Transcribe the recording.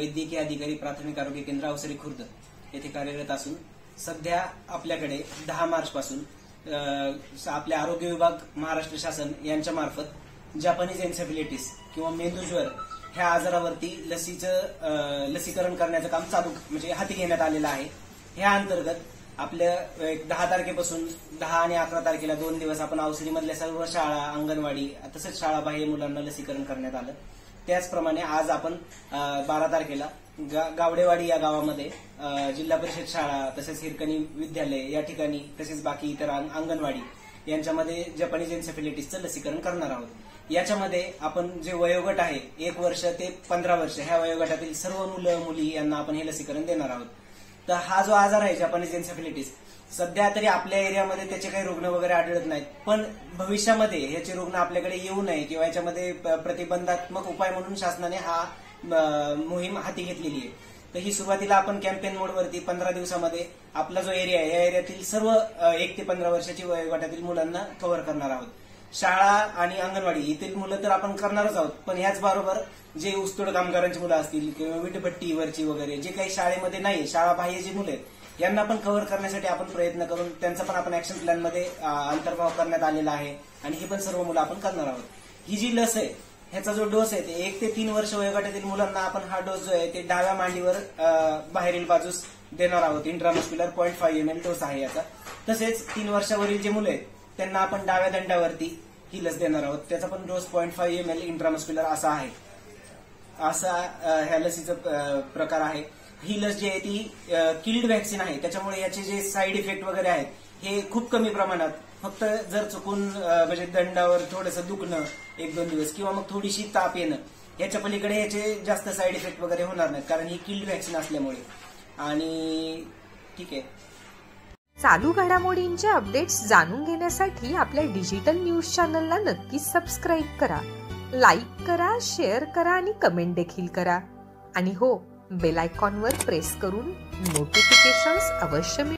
वैद्यकीय अधिकारी प्राथमिक आरोग्य केंद्र अवसरी खुर्द येथे कार्यरत असून सध्या आपल्याकडे 10 मार्च पासून आपल्या आरोग्य विभाग महाराष्ट्र शासन यांच्या मार्फत जपानीज एन्सेफेलायटिस किंवा मेंदूज्वर ह्या आजारावरती लसीकरण करण्याचं काम चालू म्हणजे हाती घेण्यात आलेलं आहे। ह्या अंतर्गत आपल्या 10 तारखेपासून 10 आणि 11 तारखेला 2 दिवस आपण अवसरीमधल्या सर्व शाळा, अंगणवाडी तसेच शाळा बाह्य मुलांना लसीकरण करण्यात आलं। त्याचप्रमाणे आज आपण 12 तारखेला गावडेवाडी या गावामध्ये जिल्हा परिषद शाळा तसेच हिरकणी विद्यालय या ठिकाणी तसेच बाकी इतर अंगणवाडी यांच्यामध्ये जपानीज एन्सेफेलायटिसचं लसीकरण करणार आहोत। याच्यामध्ये आपण जे वयोगट आहे 1 वर्ष ते 15 वर्ष ह्या वयोगटातील सर्व मुलं मुली यांना आपण हे लसीकरण देणार आहोत। तर हा जो आजार आहे जपानीज एन्सेफेलायटिस सध्या तरी आपल्या एरियामध्ये त्याचे काही रुग्ण वगैरे आढळत नाहीत, पण भविष्यामध्ये ह्याचे रुग्ण आपल्याकडे येऊ नये किंवा याच्यामध्ये प्रतिबंधात्मक उपाय म्हणून शासनाने हा मोहीम हाती घेतलेली आहे। तर ही सुरुवातीला आपण कॅम्पेन मोडवरती 15 दिवसामध्ये आपला जो एरिया आहे या एरियातील सर्व 1 ते 15 वर्षाची वयोगटातील मुलांना कव्हर करणार आहोत। शाळा आणि अंगणवाडी येथील मुलं तर आपण करणारच आहोत, पण याचबरोबर जे ऊसतोड कामगारांची मुलं असतील किंवा विटभट्टीवरची वगैरे जे काही शाळेमध्ये नाही शाळा बाह्य जी मुलं आहेत यांना पण कव्हर करण्यासाठी आपण प्रयत्न करून त्यांचा पण आपण ऍक्शन प्लॅन मध्ये अंतर्भाव करण्यात आलेला आहे आणि ही पण सर्व मुलं आपण करणार आहोत। ही जी लस आहे ह्याचा जो डोस आहे ते 1 ते 3 वर्ष वयोगटातील मुलांना आपण हा डोस जो आहे ते डाव्या मांडीवर बाहेरील बाजूस देणार आहोत। इंट्रामस्क्युलर 0.5 ml डोस आहे याचा। तसेच 3 वर्षावरील जे मुलं आहेत त्यांना आपण डाव्या दंडावरती ही लस देणार आहोत। त्याचा पण डोस 0.5 ml इंट्रामस्क्युलर असा आहे। असा ह्या लसीचा प्रकार आहे। ही लस जी आहे ती किल्ड व्हॅक्सिन आहे, त्याच्यामुळे याचे जे साईड इफेक्ट वगैरे आहेत हे खूप कमी प्रमाणात, फक्त जर चुकून म्हणजे दंडावर थोडंसं दुखणं 1-2 दिवस किंवा मग थोडीशी ताप येणं याच्या पलीकडे याचे जास्त साईड इफेक्ट वगैरे होणार नाहीत, कारण ही किल्ड व्हॅक्सिन असल्यामुळे। आणि ठीक आहे, चालू घडामोडींचे अपडेट्स जाणून घेण्यासाठी आपल्या डिजिटल न्यूज चॅनलला नक्कीच सबस्क्राईब करा, लाईक करा, शेअर करा आणि कमेंट देखील करा। आणि हो, बेल आयकॉनवर प्रेस करून नोटिफिकेशन्स अवश्य मिळवा।